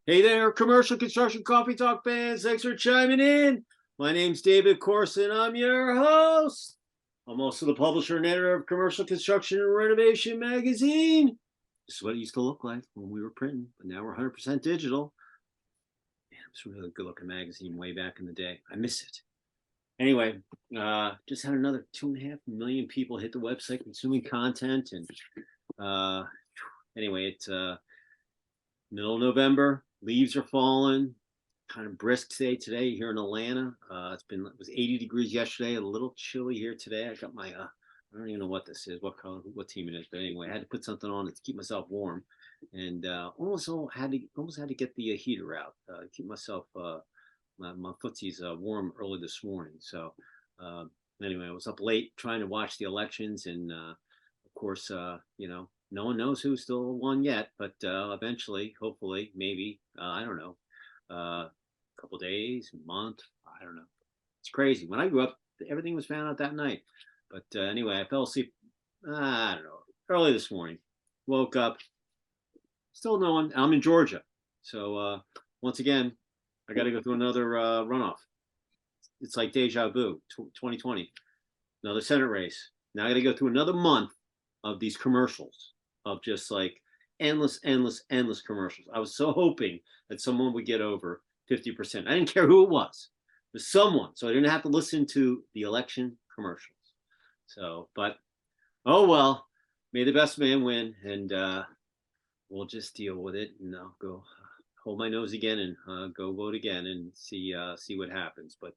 Hey there, commercial construction coffee talk fans. Thanks for chiming in. My name's David Corson. I'm your host. I'm also the publisher and editor of Commercial Construction and Renovation magazine. This is what it used to look like when we were printing, but now we're 100% digital. Man, it was a really good looking magazine way back in the day. I miss it. Anyway, just had another 2.5 million people hit the website consuming content. And anyway, it's middle of November. Leaves are falling. Kind of brisk today here in Atlanta. It was 80 degrees yesterday, a little chilly here today. I got my I don't even know what this is, what color, what team it is, but anyway, I had to put something on to keep myself warm, and almost had to get the heater out, keep myself my footsies warm early this morning. So anyway, I was up late trying to watch the elections, and of course, no one knows who still won yet, but eventually, hopefully, maybe, I don't know, a couple days, a month, I don't know. It's crazy. When I grew up, everything was found out that night. But anyway, I fell asleep, I don't know, early this morning. Woke up, still no one. I'm in Georgia. So once again, I got to go through another runoff. It's like deja vu, 2020, another Senate race. Now I got to go through another month of these commercials, of just like endless commercials. I was so hoping that someone would get over 50%. I didn't care who it was, but someone, so I didn't have to listen to the election commercials. So, but oh well, may the best man win, and we'll just deal with it, and I'll go hold my nose again and go vote again and see what happens. But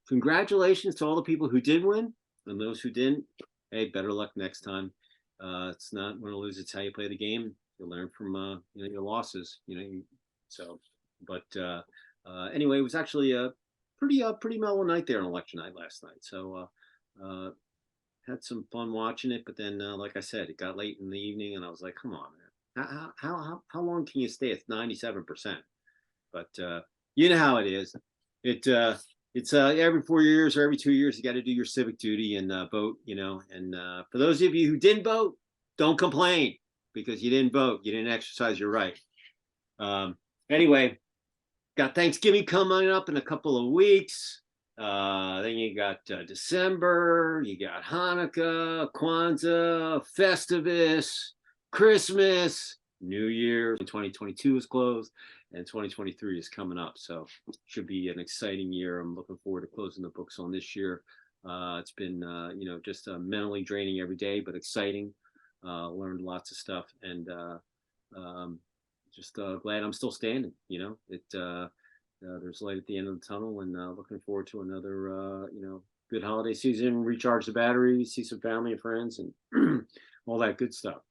congratulations to all the people who did win, and those who didn't. Hey, better luck next time. It's not win or lose; it's how you play the game. You learn from your losses. But anyway, it was actually a pretty mellow night there on election night last night. So had some fun watching it. But then, like I said, it got late in the evening, and I was like, come on, man, how long can you stay at 97%? But you know how it is. It's every 4 years or every 2 years, you got to do your civic duty and vote, And for those of you who didn't vote, don't complain because you didn't vote. You didn't exercise your right. Anyway, got Thanksgiving coming up in a couple of weeks. Then you got December, you got Hanukkah, Kwanzaa, Festivus, Christmas, New Year. 2022 is closed and 2023 is coming up. So should be an exciting year. I'm looking forward to closing the books on this year. It's been, just mentally draining every day, but exciting. Learned lots of stuff, and just glad I'm still standing. There's light at the end of the tunnel, and looking forward to another, good holiday season. Recharge the batteries, see some family and friends, and all that good stuff.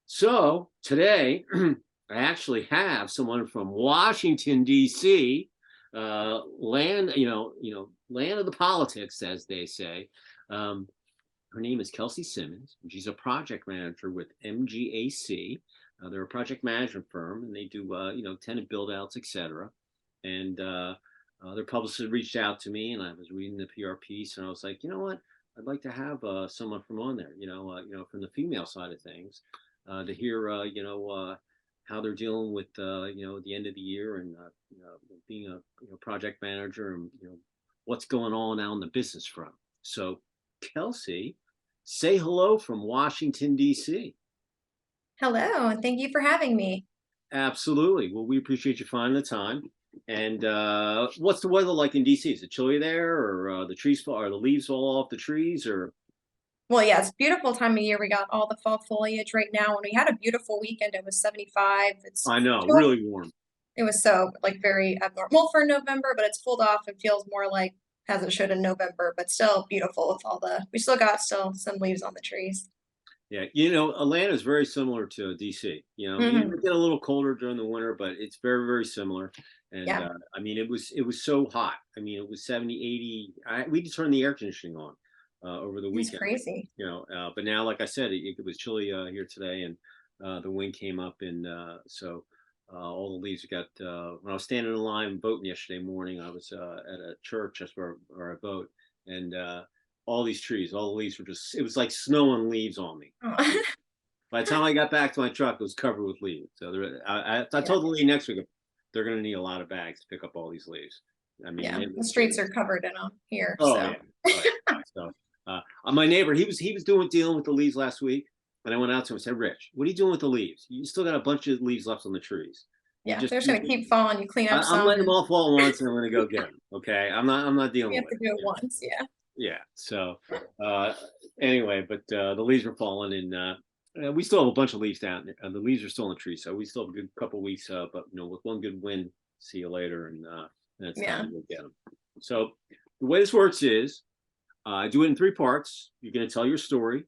So today, I actually have someone from Washington D.C., land, land of the politics, as they say. Her name is Kelsey Simmons, and she's a project manager with MGAC. They're a project management firm, and they do, tenant build-outs, etc. And their publicist reached out to me, and I was reading the PR piece, and I was like, you know what? I'd like to have someone from on there, from the female side of things, to hear, how they're dealing with, the end of the year and, being a project manager and, what's going on out in the business front. So, Kelsey, say hello from Washington, D.C. Hello, and thank you for having me. Absolutely. Well, we appreciate you finding the time. And what's the weather like in DC? Is it chilly there, or the trees fall, or the leaves fall off the trees, or? Well, yeah, it's a beautiful time of year. We got all the fall foliage right now, and we had a beautiful weekend. It was 75. I know, really warm. It was so like very abnormal for November, but it's cooled off and feels more like as it should in November, but still beautiful with all we still got some leaves on the trees. Yeah, Atlanta is very similar to DC. You Hmm. get a little colder during the winter, but it's very similar. And Yeah, I mean, it was so hot. I mean, it was 70, 80. We just turned the air conditioning on over the it's weekend. crazy. But now, like I said, it was chilly here today, and the wind came up, and so all the leaves got. When I was standing in line voting yesterday morning, I was at a church. That's where I vote, and all these trees, all the leaves were just. It was like snow and leaves on me. Oh. By the time I got back to my truck, it was covered with leaves. So I told the lady next week they're going to need a lot of bags to pick up all these leaves. I mean, Yeah, the streets are covered in them here. oh So yeah. Oh, yeah. So my neighbor, he was dealing with the leaves last week, and I went out to him and said, "Rich, what are you doing with the leaves? You still got a bunch of leaves left on the trees. You yeah, just they're just gonna keep falling. You clean up I'm some letting them and all fall once, and I'm going to go get them. Okay, I'm not we dealing have with to do it once. Yeah. yeah. So anyway, but the leaves were falling, and we still have a bunch of leaves down. The leaves are still in the tree, so we still have a good couple weeks. But with one good wind, see you later, and then it's time to go get them. So the way this works is I do it in 3 parts. You're going to tell your story,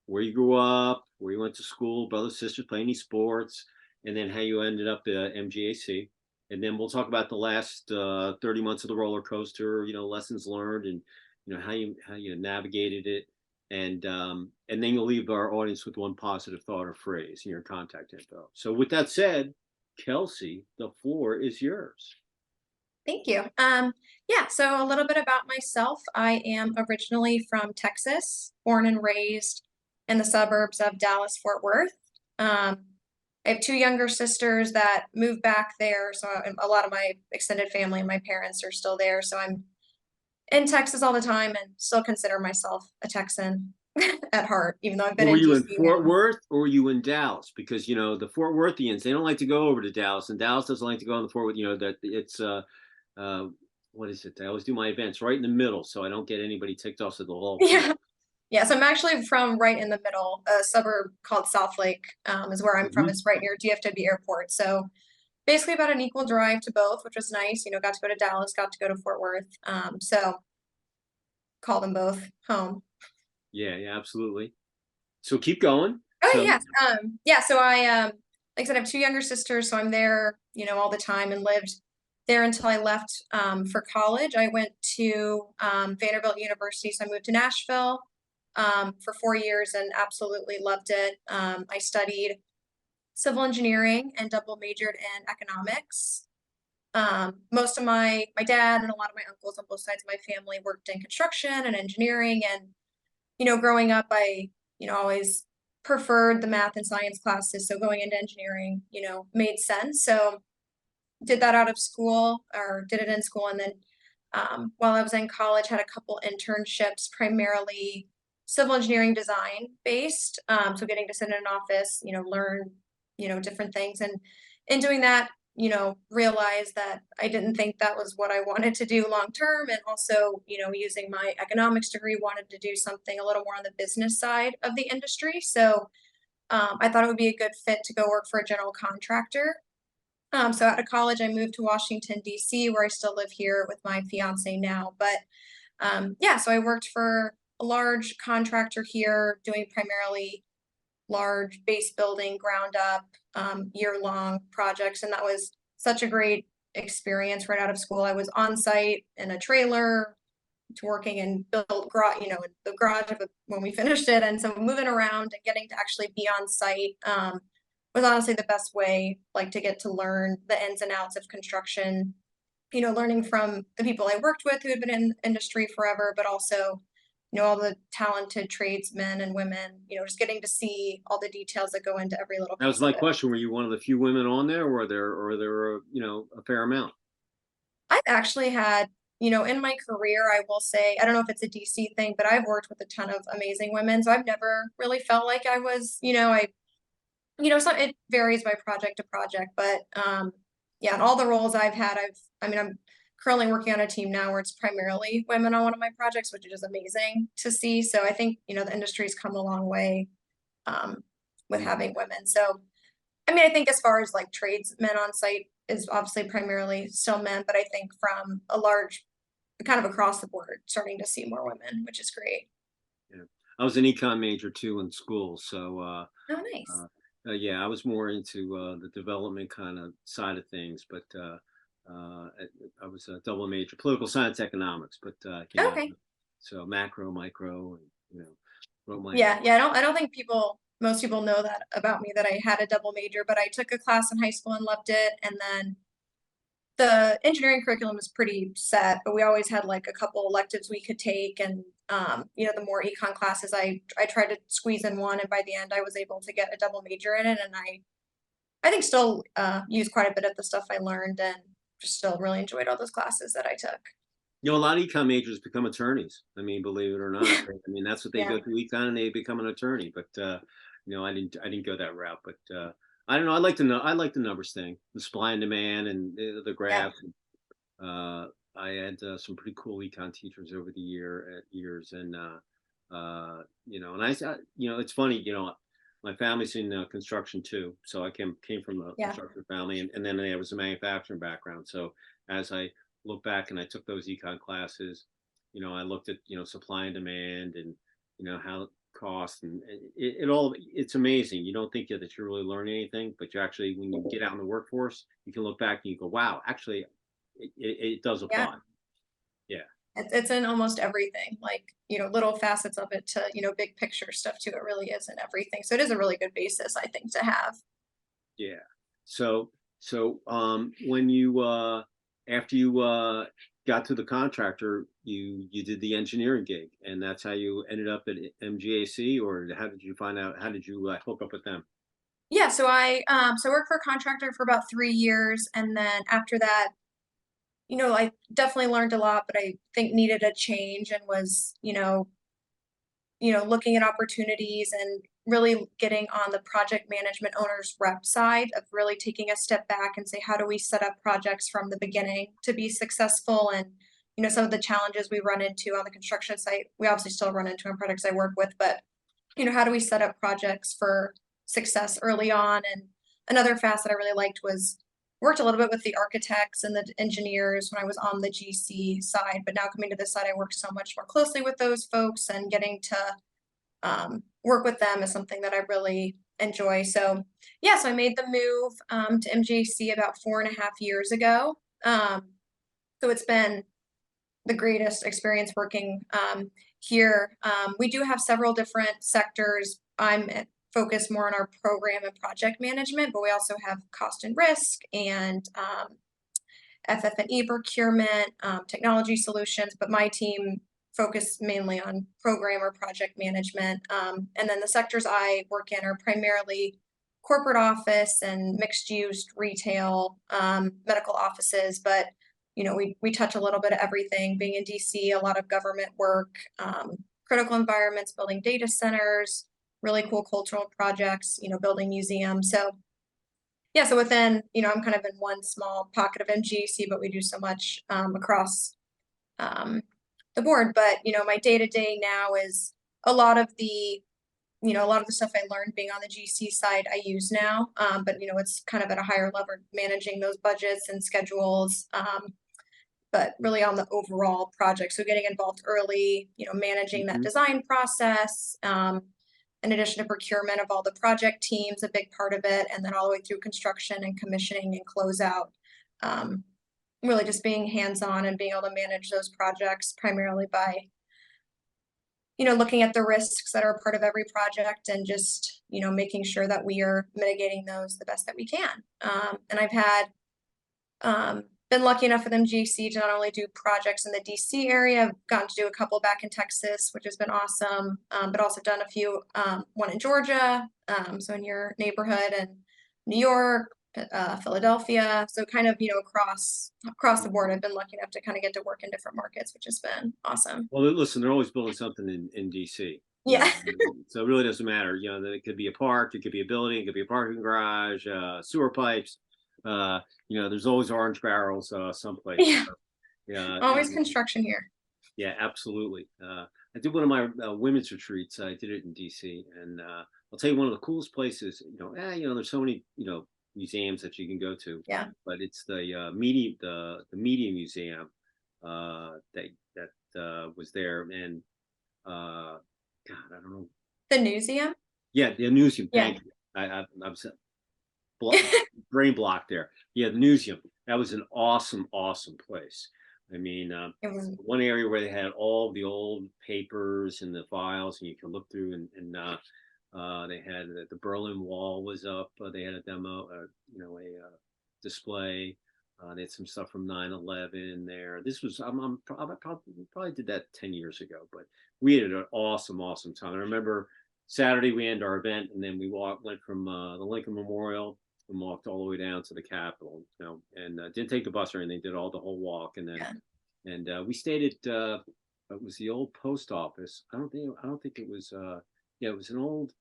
where you grew up, where you went to school, brothers, sisters, play any sports, and then how you ended up at MGAC. And then we'll talk about the last 30 months of the roller coaster, lessons learned, and how you navigated it. And then you'll leave our audience with one positive thought or phrase in your contact info. So with that said, Kelsey, the floor is yours. Thank you. Yeah, so a little bit about myself. I am originally from Texas, born and raised in the suburbs of Dallas, Fort Worth. I have 2 younger sisters that moved back there, so a lot of my extended family and my parents are still there. So I'm in Texas all the time and still consider myself a Texan at heart, even though I've been Were in you in DC Fort now. Worth or were you in Dallas? Because the Fort Worthians, they don't like to go over to Dallas, and Dallas doesn't like to go on the Fort Worth. That it's what is it? I always do my events right in the middle, so I don't get anybody ticked off. So they'll all Yeah. Yeah, so I'm actually from right in the middle. A suburb called Southlake is where I'm from. Mhm. It's right near DFW Airport. So basically about an equal drive to both, which was nice. Got to go to Dallas, got to go to Fort Worth. So call them both home. Yeah, yeah, absolutely. So keep going. Oh So yes. Yeah, so I like I said, I have 2 younger sisters, so I'm there, all the time and lived there until I left for college. I went to Vanderbilt University, so I moved to Nashville for 4 years and absolutely loved it. I studied civil engineering and double majored in economics. Most of my dad and a lot of my uncles on both sides of my family worked in construction and engineering, and growing up, I always preferred the math and science classes, so going into engineering made sense. So did that out of school, or did it in school, and then while I was in college, had a couple internships, primarily civil engineering design based. So getting to sit in an office, learn, different things. And in doing that, realized that I didn't think that was what I wanted to do long term. And also, using my economics degree, wanted to do something a little more on the business side of the industry. So I thought it would be a good fit to go work for a general contractor. So out of college, I moved to Washington, D.C., where I still live here with my fiance now. But yeah, so I worked for a large contractor here, doing primarily large base building, ground up, year-long projects. And that was such a great experience right out of school. I was on site in a trailer to working and built garage, the garage of when we finished it. And so moving around and getting to actually be on site was honestly the best way, like, to get to learn the ins and outs of construction, learning from the people I worked with who had been in the industry forever, but also, all the talented tradesmen and women, just getting to see all the details that go into every little that was piece my of it. question. Were you one of the few women on there, or there a fair amount? I've actually had, in my career, I will say, I don't know if it's a DC thing, but I've worked with a ton of amazing women. So I've never really felt like I was, so it varies by project to project, but yeah, in all the roles I've had, I'm currently working on a team now where it's primarily women on one of my projects, which is just amazing to see. So I think, the industry's come a long way with having women. So, I think as far as like tradesmen on site is obviously primarily still men, but I think from a large, kind of across the board, starting to see more women, which is great. Yeah, I was an econ major too in school, so Oh, nice. yeah, I was more into the development kind of side of things, but I was a double major, political science, economics, but Okay. so macro, micro, and wrote my Yeah, yeah. I don't think most people know that about me, that I had a double major, but I took a class in high school and loved it. And then the engineering curriculum is pretty set, but we always had like a couple electives we could take, and the more econ classes I tried to squeeze in one, and by the end I was able to get a double major in it, and I think still use quite a bit of the stuff I learned, and just still really enjoyed all those classes that I took. A lot of econ majors become attorneys. I mean, believe it or not. Yeah, I mean, that's what they yeah, go through econ, and they become an attorney. But I didn't go that route. But I don't know. I like the numbers thing, the supply and demand, and the yeah, graphs. Uh, I had some pretty cool econ teachers over the years, and and it's funny, my family's in construction too, so I came from a yeah, construction family, and then there was a manufacturing background. So as I look back and I took those econ classes, I looked at supply and demand, and how cost, and it's amazing. You don't think that you're really learning anything, but you actually, when you get out in the workforce, you can look back and you go, wow, actually it does yeah. apply. Yeah. It's in almost everything, like, little facets of it to, big picture stuff too. It really is in everything. So it is a really good basis, I think, to have. Yeah. When you after you got to the contractor, you did the engineering gig, and that's how you ended up at MGAC, or how did you find out? How did you hook up with them? Yeah, so I worked for a contractor for about 3 years, and then after that, I definitely learned a lot, but I think needed a change, and was, looking at opportunities and really getting on the project management owner's rep side of really taking a step back and say, how do we set up projects from the beginning to be successful? And, some of the challenges we run into on the construction site, we obviously still run into in projects I work with, but, how do we set up projects for success early on? And another facet I really liked was worked a little bit with the architects and the engineers when I was on the GC side, but now coming to this side, I work so much more closely with those folks, and getting to work with them is something that I really enjoy. So yeah, so I made the move to MJC about 4.5 years ago. So it's been the greatest experience working here. We do have several different sectors. I'm focused more on our program and project management, but we also have cost and risk, and FF&E procurement, technology solutions, but my team focus mainly on program or project management. And then the sectors I work in are primarily corporate office and mixed use retail, medical offices, but we touch a little bit of everything. Being in DC, a lot of government work, critical environments, building data centers, really cool cultural projects, building museums. So yeah, so within, I'm kind of in one small pocket of MGAC, but we do so much across um, the board. But my day to day now is a lot of the, a lot of the stuff I learned being on the GC side I use now. But it's kind of at a higher level, managing those budgets and schedules. But really on the overall project, so getting involved early, managing that Hmm. design process. In addition to procurement of all the project teams, a big part of it, and then all the way through construction and commissioning and closeout. Um, really just being hands-on and being able to manage those projects primarily by, looking at the risks that are a part of every project, and just, making sure that we are mitigating those the best that we can. And I've had been lucky enough with MGC to not only do projects in the DC area, I've gotten to do a couple back in Texas, which has been awesome, but also done a few, one in Georgia, so in your neighborhood, and New York, Philadelphia. So kind of, across the board, I've been lucky enough to kind of get to work in different markets, which has been awesome. Well, listen, they're always building something in DC. Yeah. So it really doesn't matter. That it could be a park, it could be a building, it could be a parking garage, sewer pipes. There's always orange barrels someplace. Yeah. So, yeah, Always construction here. yeah, absolutely. I did one of my women's retreats. I did it in DC, and I'll tell you, one of the coolest places. There's so many museums that you can go to, Yeah. but it's the media museum that was there, and God, I don't know. The museum? Yeah, the museum. Yeah. Thank you. I'm brain block there. Yeah, the museum. That was an awesome, awesome place. I mean, It was, one area where they had all the old papers and the files, and you can look through, and they had the Berlin Wall was up. They had a demo, a display. They had some stuff from 9/11 there. This was I probably did that 10 years ago, but we had an awesome time. I remember Saturday we ended our event, and then we went from the Lincoln Memorial and walked all the way down to the Capitol. And didn't take the bus or anything. Did all the whole walk, and then Yeah. and we stayed at it was the old post office. I don't think it was yeah, it was an old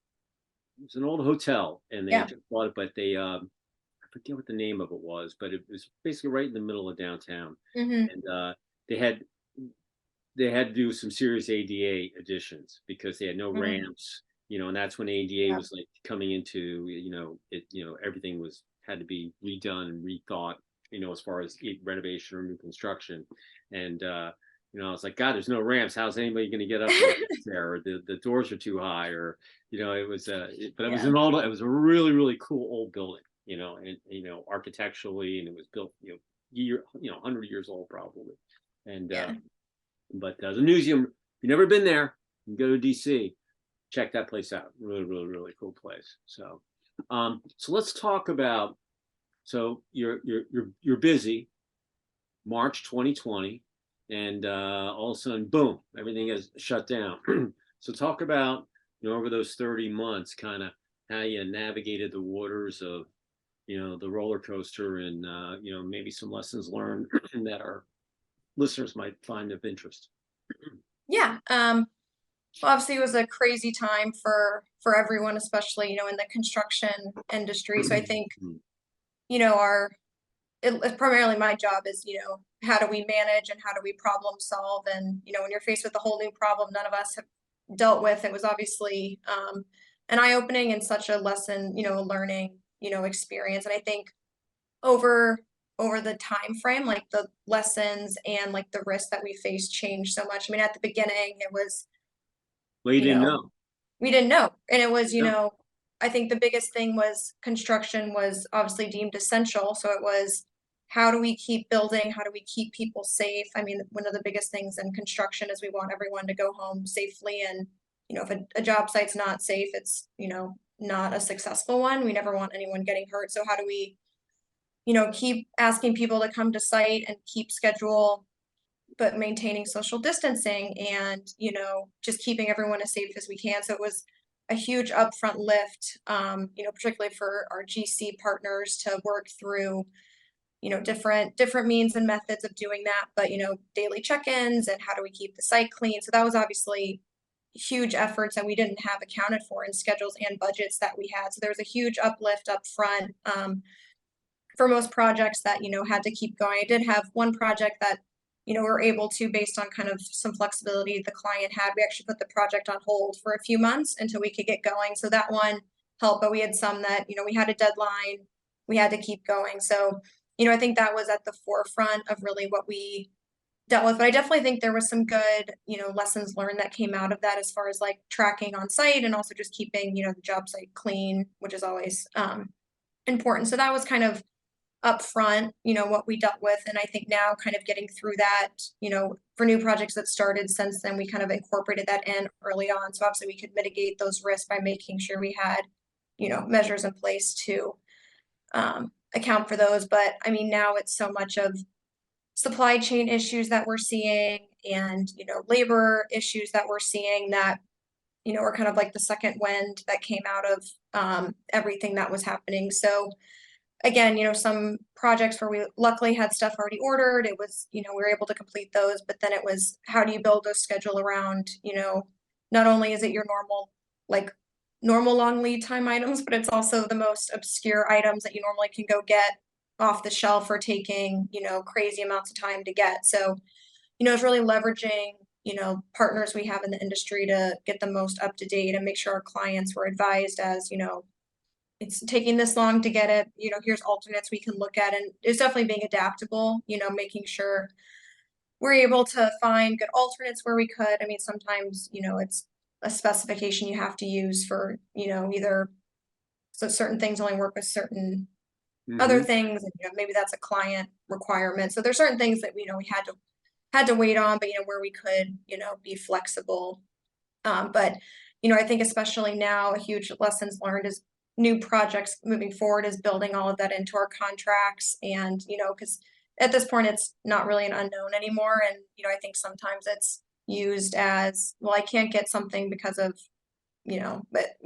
hotel, and they Yeah. just bought it, but they I forget what the name of it was, but it was basically right in the middle of downtown, Hmm. and they had they had to do some serious ADA additions because they had no Hmm. ramps, and that's when ADA Yeah. was like coming into, everything was had to be redone and rethought, as far as renovation or new construction, and I was like, God, there's no ramps. How's anybody going to get up there? Or the doors are too high, or it was, but it was Yeah. it was a really really cool old building, and architecturally, and it was built, 100 years old probably, and Yeah. but the museum, if you've never been there, you can go to DC, check that place out. Really, really, really cool place. So let's talk about. So you're busy, March 2020, and all of a sudden, boom, everything is shut down. So talk about, over those 30 months, kind of how you navigated the waters of, the roller coaster, and maybe some lessons learned that our listeners might find of interest. Yeah. Well, obviously it was a crazy time for everyone, especially, in the construction industry. So I think, our primarily my job is, how do we manage and how do we problem solve? And, when you're faced with a whole new problem none of us have dealt with, it was obviously an eye-opening and such a lesson, a learning, experience. And I think over over the time frame, like the lessons and like the risks that we face changed so much. I mean, at the beginning, it was, Well, you you didn't know, know. we didn't know. And it was, No. I think the biggest thing was construction was obviously deemed essential. So it was, how do we keep building? How do we keep people safe? I mean, one of the biggest things in construction is we want everyone to go home safely. And, if a job site's not safe, it's, not a successful one. We never want anyone getting hurt. So how do we, keep asking people to come to site and keep schedule, but maintaining social distancing and, just keeping everyone as safe as we can. So it was a huge upfront lift, particularly for our GC partners to work through, different means and methods of doing that, but, daily check-ins and how do we keep the site clean. So that was obviously huge efforts that we didn't have accounted for in schedules and budgets that we had. So there was a huge uplift up front. For most projects that, had to keep going. I did have one project that, we were able to, based on kind of some flexibility the client had, we actually put the project on hold for a few months until we could get going. So that one helped, but we had some that, we had a deadline, we had to keep going. So, I think that was at the forefront of really what we dealt with. But I definitely think there was some good, lessons learned that came out of that as far as like tracking on site and also just keeping, the job site clean, which is always important. So that was kind of upfront, what we dealt with. And I think now kind of getting through that, for new projects that started since then, we kind of incorporated that in early on. So obviously we could mitigate those risks by making sure we had, measures in place to account for those. But I mean, now it's so much of supply chain issues that we're seeing and, labor issues that we're seeing that, are kind of like the second wind that came out of everything that was happening. So again, some projects where we luckily had stuff already ordered, it was, we were able to complete those, but then it was, how do you build a schedule around, not only is it your like normal long lead time items, but it's also the most obscure items that you normally can go get off the shelf or taking, crazy amounts of time to get. So, it's really leveraging, partners we have in the industry to get the most up to date and make sure our clients were advised as, it's taking this long to get it, here's alternates we can look at. And it's definitely being adaptable, making sure we're able to find good alternates where we could. I mean, sometimes, it's a specification you have to use for, either so certain things only work with certain other Hmm. things, and maybe that's a client requirement. So there's certain things that, we had to wait on, but where we could, be flexible. But I think especially now, a huge lessons learned is new projects moving forward is building all of that into our contracts. And, because at this point, it's not really an unknown anymore. And, I think sometimes it's used as, well, I can't get something because of, but,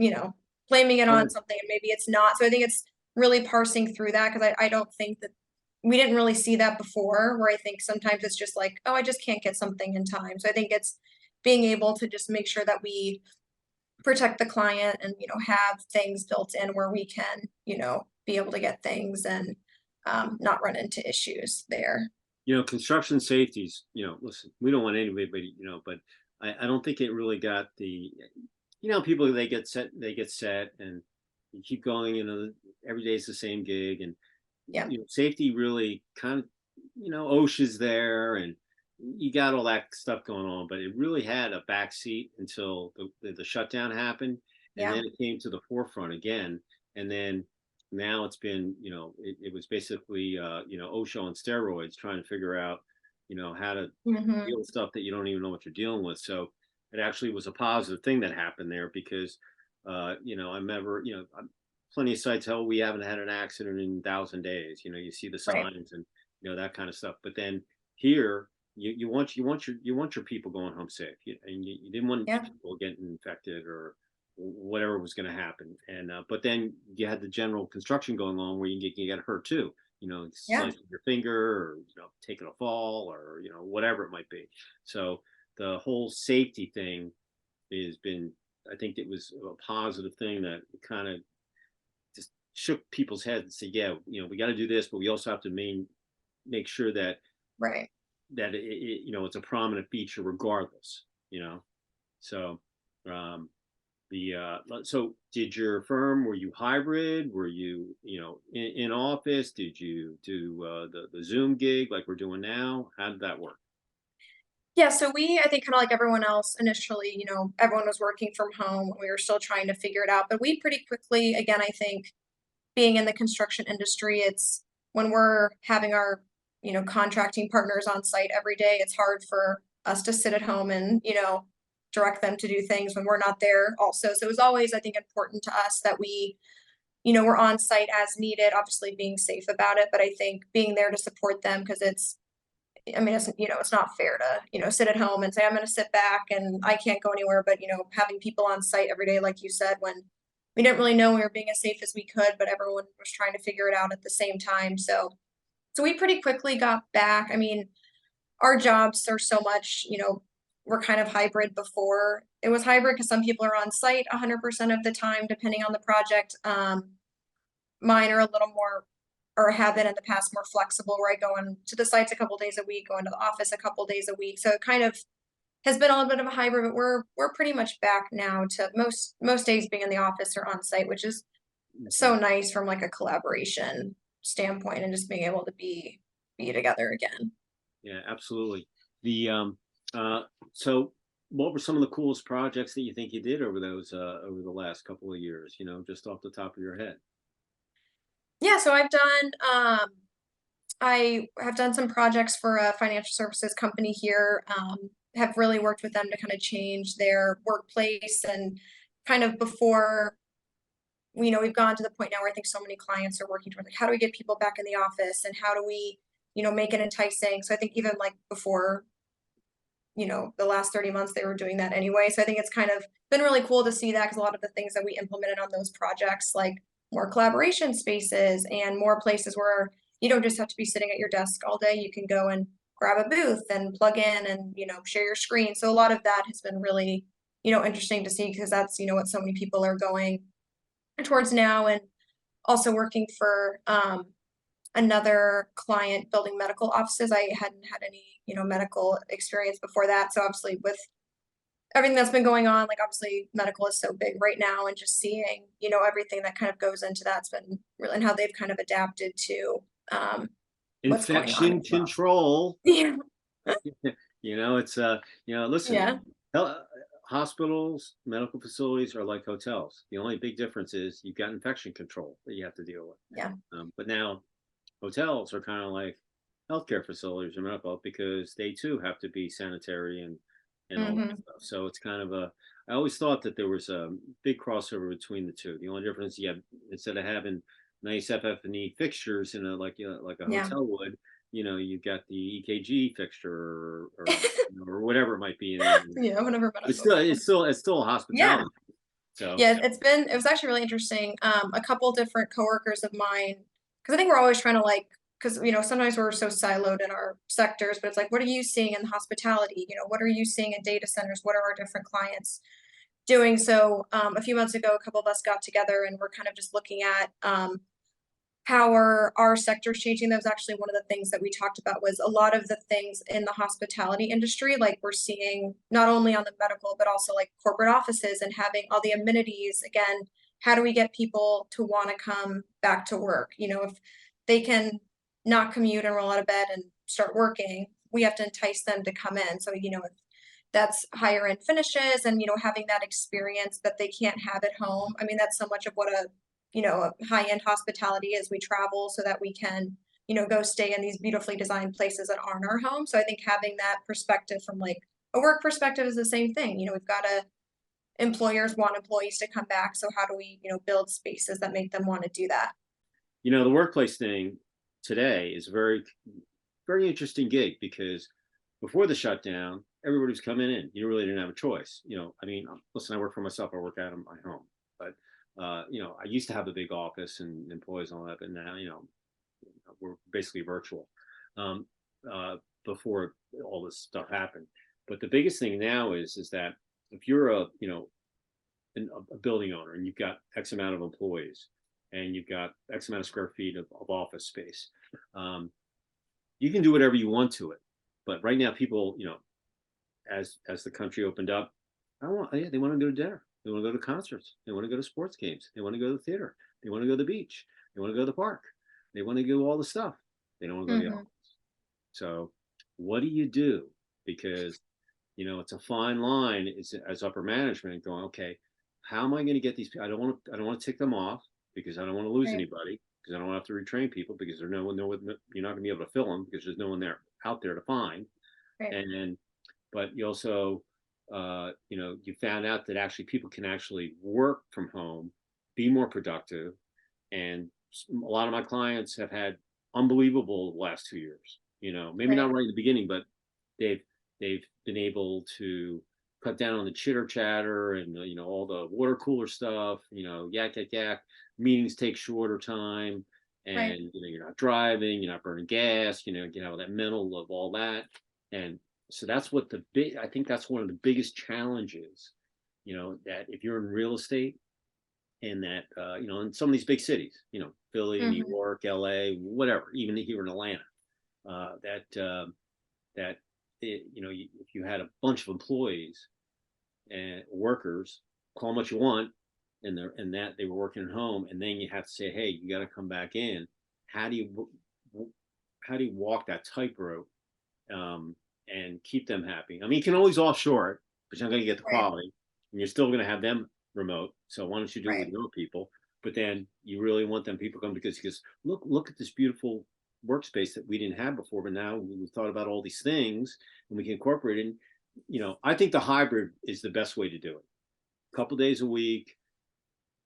blaming it on Well, something and maybe it's not. So I think it's really parsing through that because I don't think that we didn't really see that before, where I think sometimes it's just like, oh, I just can't get something in time. So I think it's being able to just make sure that we protect the client and, have things built in where we can, be able to get things and not run into issues there. construction safeties, listen, we don't want anybody, but I don't think it really got the, people, they get set and you keep going, every day's the same gig. And, Yeah. safety really kind of, OSHA's there and you got all that stuff going on, but it really had a backseat until the shutdown happened. And Yeah. then it came to the forefront again. And then now it's been, it was basically, OSHA on steroids trying to figure out, how to Hmm. deal with stuff that you don't even know what you're dealing with. So it actually was a positive thing that happened there because, I remember, plenty of sites, hell, we haven't had an accident in 1,000 days. You see the Right. signs and, that kind of stuff. But then here, you want your people going home safe, and you didn't want Yeah. people getting infected or whatever was going to happen. And but then you had the general construction going on where you get hurt too. Yeah. Slicing your finger or taking a fall or whatever it might be. So the whole safety thing has been. I think it was a positive thing that kind of just shook people's heads and said, yeah, we got to do this, but we also have to make sure that Right. it's a prominent feature regardless. So um, so did your firm, were you hybrid? Were you in office? Did you do the Zoom gig like we're doing now? How did that work? Yeah, so I think kind of like everyone else initially, everyone was working from home. We were still trying to figure it out, but we pretty quickly, again, I think being in the construction industry, it's when we're having our, contracting partners on site every day, it's hard for us to sit at home and, direct them to do things when we're not there also. So it was always, I think, important to us that we, we're on site as needed, obviously being safe about it, but I think being there to support them because it's not fair to, sit at home and say, I'm going to sit back and I can't go anywhere. But, having people on site every day, like you said, when we didn't really know we were being as safe as we could, but everyone was trying to figure it out at the same time. So we pretty quickly got back. I mean, our jobs are so much, we're kind of hybrid before it was hybrid because some people are on site 100% of the time, depending on the project. Mine are a little more, or have been in the past, more flexible, where I go into the sites a couple days a week, go into the office a couple days a week. So it kind of has been a little bit of a hybrid, but we're pretty much back now to most days being in the office or on site, which is Okay. so nice from like a collaboration standpoint and just being able to be together again. Yeah, absolutely. The uh so what were some of the coolest projects that you think you did over the last couple of years, just off the top of your head? Yeah, so I have done some projects for a financial services company here. Have really worked with them to kind of change their workplace and kind of before, we've gone to the point now where I think so many clients are working towards like, how do we get people back in the office and how do we, make it enticing? So I think even like before, the last 30 months they were doing that anyway. So I think it's kind of been really cool to see that because a lot of the things that we implemented on those projects, like more collaboration spaces and more places where you don't just have to be sitting at your desk all day. You can go and grab a booth and plug in and, share your screen. So a lot of that has been really, interesting to see because that's, what so many people are going towards now. And also working for another client building medical offices. I hadn't had any, medical experience before that. So obviously with everything that's been going on, like obviously medical is so big right now and just seeing, everything that kind of goes into that's been really and how they've kind of adapted to um what's going on Infection as well. control. Yeah. It's listen, Yeah. hel- hospitals, medical facilities are like hotels. The only big difference is you've got infection control that you have to deal with. Yeah. But now hotels are kind of like healthcare facilities or medical because they too have to be sanitary and all that Hmm. stuff. So it's kind of a I always thought that there was a big crossover between the two. The only difference, you have, instead of having nice FF&E fixtures in a like a Yeah. hotel would, you've got the EKG fixture or whatever it might be. And Yeah, whatever it's medical still equipment. it's still a Yeah. hospitality. So Yeah, it was actually really interesting. A couple different coworkers of mine, because I think we're always trying to like, because sometimes we're so siloed in our sectors, but it's like, what are you seeing in hospitality? What are you seing in data centers? What are our different clients doing? So a few months ago, a couple of us got together and we're kind of just looking at how are our sectors changing. That was actually one of the things that we talked about, was a lot of the things in the hospitality industry, like we're seeing not only on the medical, but also like corporate offices and having all the amenities. Again, how do we get people to want to come back to work? If they can not commute and roll out of bed and start working, we have to entice them to come in. So, if that's higher end finishes and, having that experience that they can't have at home. I mean, that's so much of what a high-end hospitality is. We travel so that we can, go stay in these beautifully designed places that aren't our home. So I think having that perspective from like a work perspective is the same thing. We've got to employers want employees to come back. So how do we, build spaces that make them want to do that? the workplace thing today is very interesting gig because before the shutdown, everybody was coming in. You really didn't have a choice. I mean, listen, I work for myself. I work out of my home, but I used to have a big office and employees and all that, but now, we're basically virtual. Um, Before all this stuff happened, but the biggest thing now is that if you're a building owner and you've got X amount of employees and you've got X amount of square feet of office space, um, you can do whatever you want to it. But right now, people, as the country opened up, yeah, they want to go to dinner. They want to go to concerts. They want to go to sports games. They want to go to the theater. They want to go to the beach. They want to go to the park. They want to do all the stuff. They don't want to go to the Hmm. office. So what do you do? Because it's a fine line as upper management going, okay, how am I going to get these people? I don't want to tick them off because I don't want to lose Right, anybody because I don't have to retrain people because there's no one, you're not going to be able to fill them because there's no one there out there to find. right, And but you also you found out that actually people can actually work from home, be more productive, and a lot of my clients have had unbelievable last 2 years. Maybe right, not right in the beginning, but they've they've been able to cut down on the chitter chatter and all the water cooler stuff. Yak yak yak. Meetings take shorter time, right, and you're not driving, you're not burning gas. That mental of all that, and so that's what I think that's one of the biggest challenges. That if you're in real estate and that in some of these big cities, Philly, New hmm, York, LA, whatever, even here in Atlanta, that if you had a bunch of employees and workers, call them what you want, and that they were working at home, and then you have to say, hey, you got to come back in. How do you walk that tightrope and keep them happy? I mean, you can always offshore it, but you're not going to get the right, quality, and you're still going to have them remote. So why don't you do it with right, your people? But then you really want them people come because look at this beautiful workspace that we didn't have before, but now we've thought about all these things and we can incorporate it. I think the hybrid is the best way to do it. A couple days a week,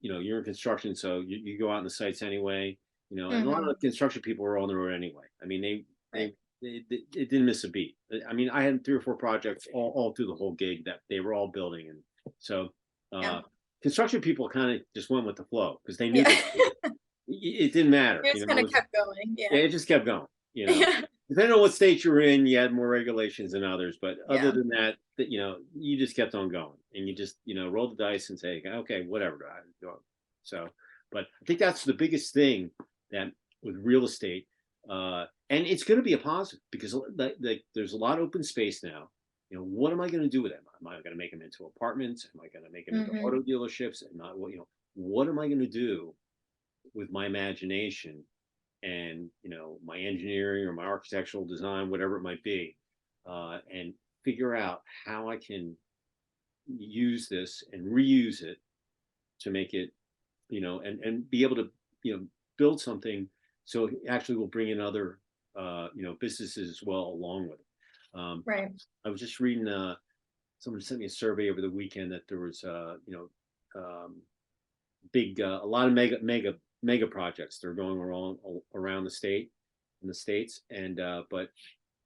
you're in construction, so you go out in the sites anyway, and a lot of hmm, the construction people are on the road anyway. I mean, right, they didn't miss a beat. I mean, I had 3 or 4 projects all through the whole gig that they were all building. And so, yeah, uh, construction people kind of just went with the flow because they knew yeah. they it didn't matter, It just kind of kept going. yeah, Yeah, it just kept going, yeah, depending on what state you're in, you had more regulations than others. But other yeah, than that, you just kept on going and you just, roll the dice and say, okay, whatever. So, but I think that's the biggest thing that with real estate, and it's going to be a positive because there's a lot of open space now. What am I going to do with them? Am I going to make them into apartments? Am I going to make them into hmm, auto dealerships? And not, what am I going to do with my imagination and my engineering or my architectural design, whatever it might be, and figure out how I can use this and reuse it to make it, and be able to build something so it actually will bring in other businesses as well along with it. right, I was just reading. someone sent me a survey over the weekend that there was, big, a lot of mega projects that are going around the state, in the states, and but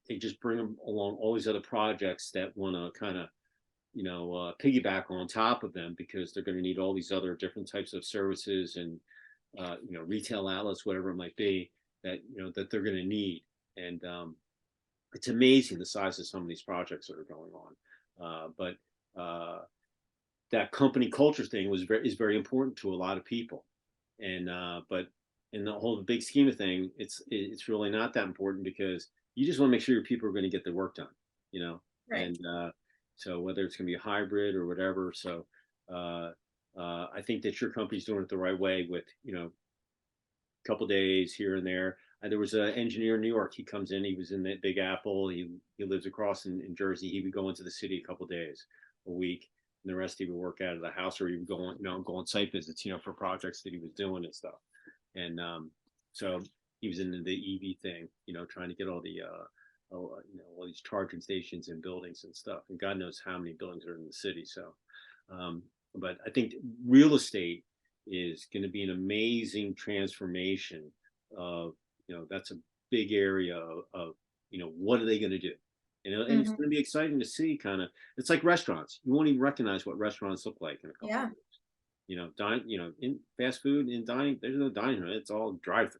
they just bring them along all these other projects that want to kind of, piggyback on top of them, because they're going to need all these other different types of services and, retail outlets, whatever it might be, that, that they're going to need. And it's amazing the size of some of these projects that are going on. But that company culture thing is very important to a lot of people. And but in the whole big scheme of thing, it's really not that important, because you just want to make sure your people are going to get the work done, Right. and so whether it's going to be a hybrid or whatever. So I think that your company's doing it the right way, with, a couple days here and there. There was an engineer in New York. He comes in. He was in the Big Apple. He lives across in Jersey. He would go into the city a couple days a week, and the rest he would work out of the house, or he would go on, go on site visits, for projects that he was doing and stuff. And so he was into the EV thing, trying to get all the all these charging stations and buildings and stuff. And God knows how many buildings are in the city. So, but I think real estate is going to be an amazing transformation of, that's a big area of, what are they going to do? And it's Hmm. going to be exciting to see. Kind of, it's like restaurants. You won't even recognize what restaurants look like in a couple of Yeah. years. In fast food and dining, there's no dining room. It's all drive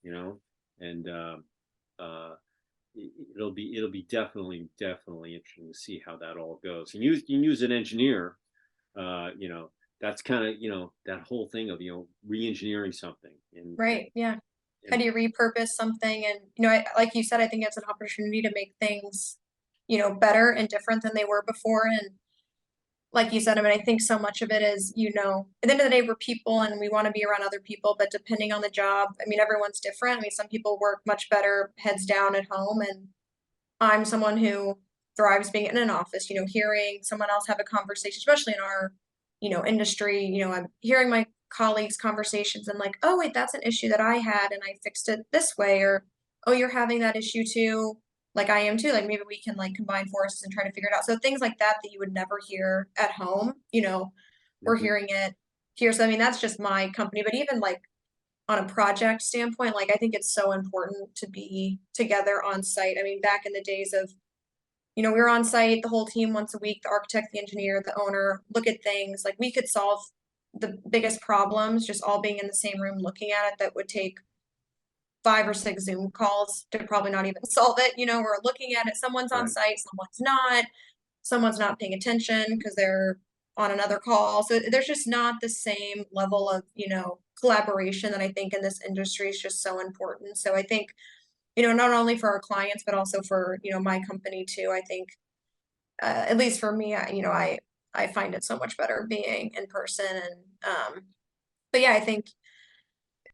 through, and uh, it'll be definitely interesting to see how that all goes. And you use an engineer, that's kind of, that whole thing of, re-engineering something, Right. Yeah. How and do you repurpose something? And, like you said, I think it's an opportunity to make things, better and different than they were before. And like you said, I mean, I think so much of it is, at the end of the day, we're people and we want to be around other people, but depending on the job, I mean, everyone's different. I mean, some people work much better heads down at home, and I'm someone who thrives being in an office, hearing someone else have a conversation, especially in our, industry. I'm hearing my colleagues' conversations and like, oh, wait, that's an issue that I had and I fixed it this way. Or, oh, you're having that issue too. Like I am too. Like maybe we can like combine forces and try to figure it out. So things like that that you would never hear at home, we're Mhm. hearing it here. So I mean, that's just my company. But even like on a project standpoint, like I think it's so important to be together on site. I mean, back in the days of, we were on site, the whole team once a week, the architect, the engineer, the owner, look at things. Like we could solve the biggest problems just all being in the same room looking at it that would take 5 or 6 Zoom calls to probably not even solve it. We're looking at it, someone's on Right. site, someone's not paying attention because they're on another call. So there's just not the same level of, collaboration that I think in this industry is just so important. So I think, not only for our clients, but also for, my company too. I think, at least for me, I find it so much better being in person. And, but yeah, I think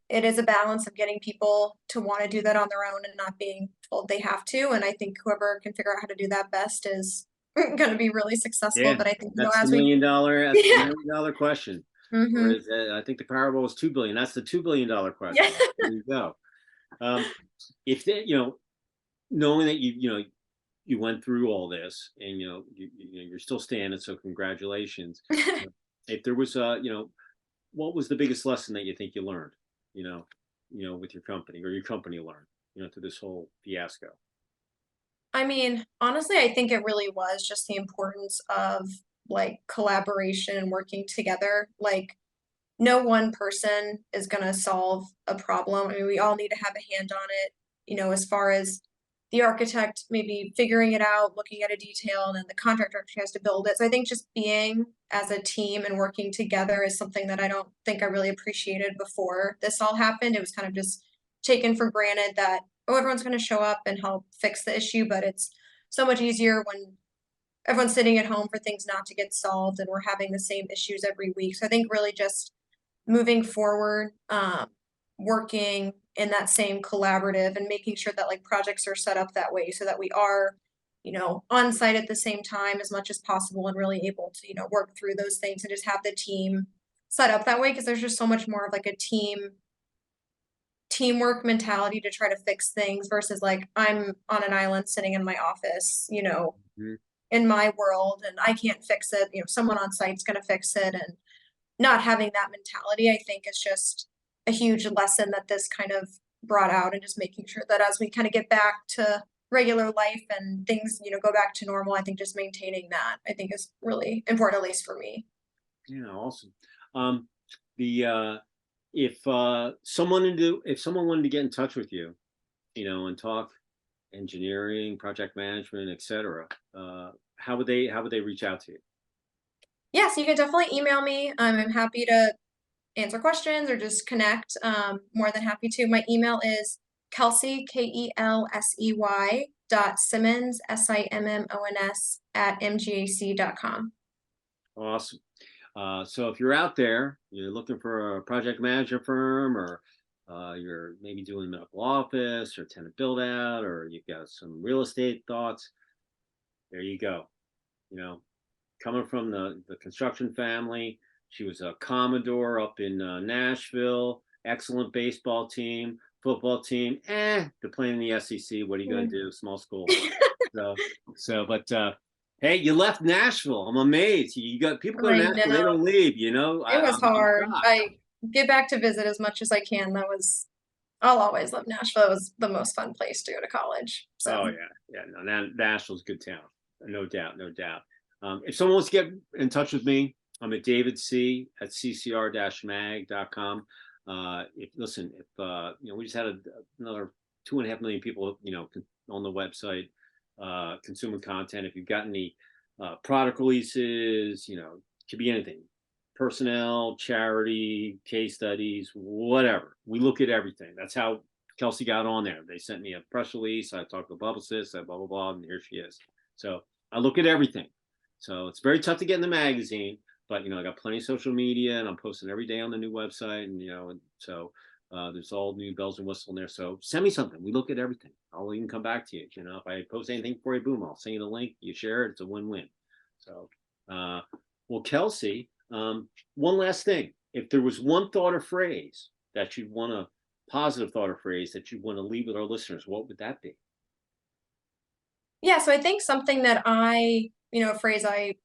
it is a balance of getting people to want to do that on their own and not being told they have to. And I think whoever can figure out how to do that best is going to be really successful. Yeah, But I think, that's the as we, yeah, million dollar question. Or hmm, is I think the Powerball is 2 billion. That's the $2 billion yeah, question. There you go. If they, knowing that you went through all this, and you're still standing, so congratulations. If there was, what was the biggest lesson that you think you learned, with your company, or your company learned, through this whole fiasco? I mean, honestly, I think it really was just the importance of like collaboration and working together. Like, no one person is going to solve a problem. I mean, we all need to have a hand on it, as far as the architect maybe figuring it out, looking at a detail, and then the contractor actually has to build it. So I think just being as a team and working together is something that I don't think I really appreciated before this all happened. It was kind of just taken for granted that, oh, everyone's going to show up and help fix the issue, but it's so much easier when everyone's sitting at home for things not to get solved and we're having the same issues every week. So I think really just moving forward, working in that same collaborative and making sure that like projects are set up that way so that we are, on site at the same time as much as possible and really able to, work through those things and just have the team set up that way because there's just so much more of like a teamwork mentality to try to fix things versus like I'm on an island sitting in my office, Mhm. in my world and I can't fix it, someone on site's going to fix it. And not having that mentality, I think, is just a huge lesson that this kind of brought out, and just making sure that as we kind of get back to regular life and things, go back to normal, I think just maintaining that, I think, is really important, at least for me. Yeah, awesome. The if someone wanted to get in touch with you, and talk engineering, project management, etc., how would they reach out to you? Yeah, so you can definitely email me. I'm happy to answer questions or just connect. More than happy to. My email is Kelsey, Kelsey .Simmons, SIMMONS @MGAC.com. Awesome. So if you're out there, you're looking for a project manager firm, or you're maybe doing medical office or tenant build out, or you've got some real estate thoughts, there you go. Coming from the construction family, she was a Commodore up in Nashville, excellent baseball team, football team. They're playing in the SEC. What are you going to do? Small school. But hey, you left Nashville. I'm amazed. You got people go to I Nashville, they know. don't leave. It was hard. shocked. I get back to visit as much as I can. I'll always love Nashville. It was the most fun place to go to college. So. Oh yeah. No, Nashville's a good town, no doubt, no doubt. If someone wants to get in touch with me, I'm at David C at ccr-mag.com. If we just had another 2.5 million people, on the website, consuming content. If you've got any product releases, could be anything, personnel, charity, case studies, whatever. We look at everything. That's how Kelsey got on there. They sent me a press release. I talked to a publicist, I blah, blah, blah, and here she is. So I look at everything. So it's very tough to get in the magazine, but I got plenty of social media, and I'm posting every day on the new website, and so there's all new bells and whistles in there. So send me something. We look at everything. I'll even come back to you. If I post anything for you, boom, I'll send you the link. You share it. It's a win-win. So, well, Kelsey, one last thing. If there was one thought or phrase that you'd want to, positive thought or phrase that you'd want to leave with our listeners, what would that be? Yeah, so I think something that a phrase I,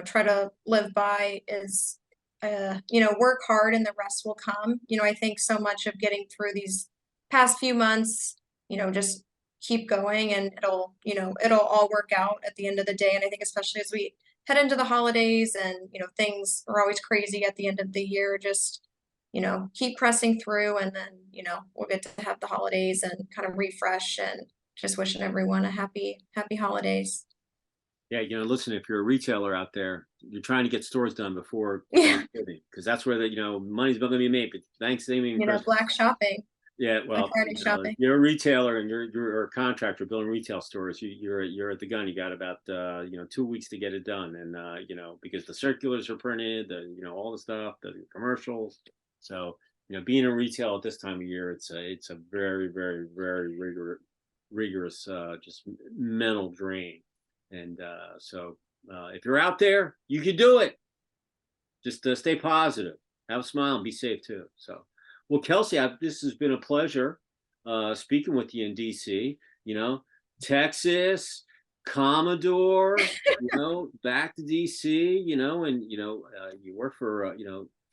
try to live by is, work hard and the rest will come. I think so much of getting through these past few months, just keep going, and it'll all work out at the end of the day. And I think especially as we head into the holidays and, things are always crazy at the end of the year, just, keep pressing through, and then, we'll get to have the holidays and kind of refresh, and just wishing everyone a happy holidays. Yeah, listen, if you're a retailer out there, you're trying to get stores done before Yeah, Thanksgiving, because that's where money's going to be made. But Thanksgiving, Christmas. Black shopping, Yeah, Black well, Friday shopping. you're a retailer, and you're a contractor building retail stores. You're at the gun. You got about 2 weeks to get it done, and because the circulars are printed, all the stuff, the commercials. So being in retail at this time of year, it's a very, very, very rigorous just mental drain. And so if you're out there, you can do it. Just stay positive, have a smile, and be safe too. So, well, Kelsey, this has been a pleasure speaking with you in DC. Texas, Commodore, back to DC, and you work for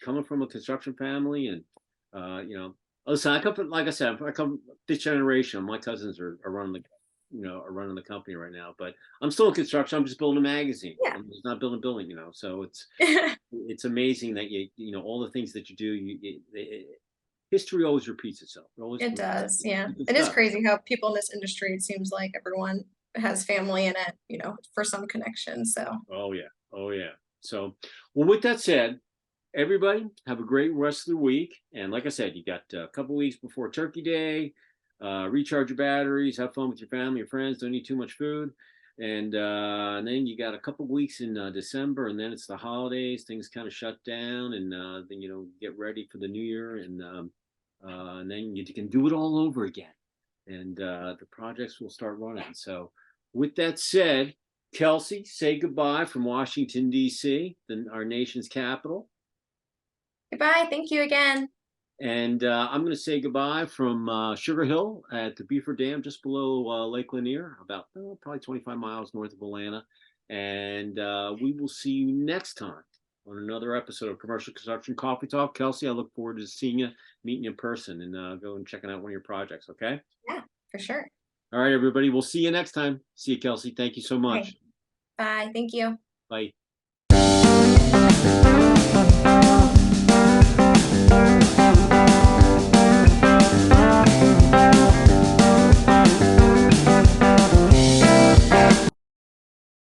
coming from a construction family, and listen, I come from, like I said, I come this generation. My cousins are running running the company right now, but I'm still in construction. I'm just building a magazine. Yeah. I'm just not building a building, so it's amazing that all the things that you do, history always repeats itself. It does, yeah. It is crazy how people in this industry, it seems like everyone has family in it, for some connection. So. Oh yeah. So, well, with that said, everybody have a great rest of the week. And like I said, you got a couple weeks before Turkey Day. Recharge your batteries, have fun with your family, your friends. Don't eat too much food. And then you got a couple weeks in December, and then it's the holidays. Things kind of shut down, and then get ready for the new year, and then you can do it all over again, and the projects will start running. So, with that said, Kelsey, say goodbye from Washington D.C., our nation's capital. Goodbye. Thank you again. And I'm going to say goodbye from Sugar Hill at the Beaufort Dam, just below Lake Lanier, about probably 25 miles north of Atlanta. And we will see you next time on another episode of Commercial Construction Coffee Talk. Kelsey, I look forward to seeing you, meeting you in person, and go and checking out one of your projects. Okay. Yeah, for sure. All right, everybody. We'll see you next time. See you, Kelsey. Thank you so much. Okay. Bye. Thank you. Bye.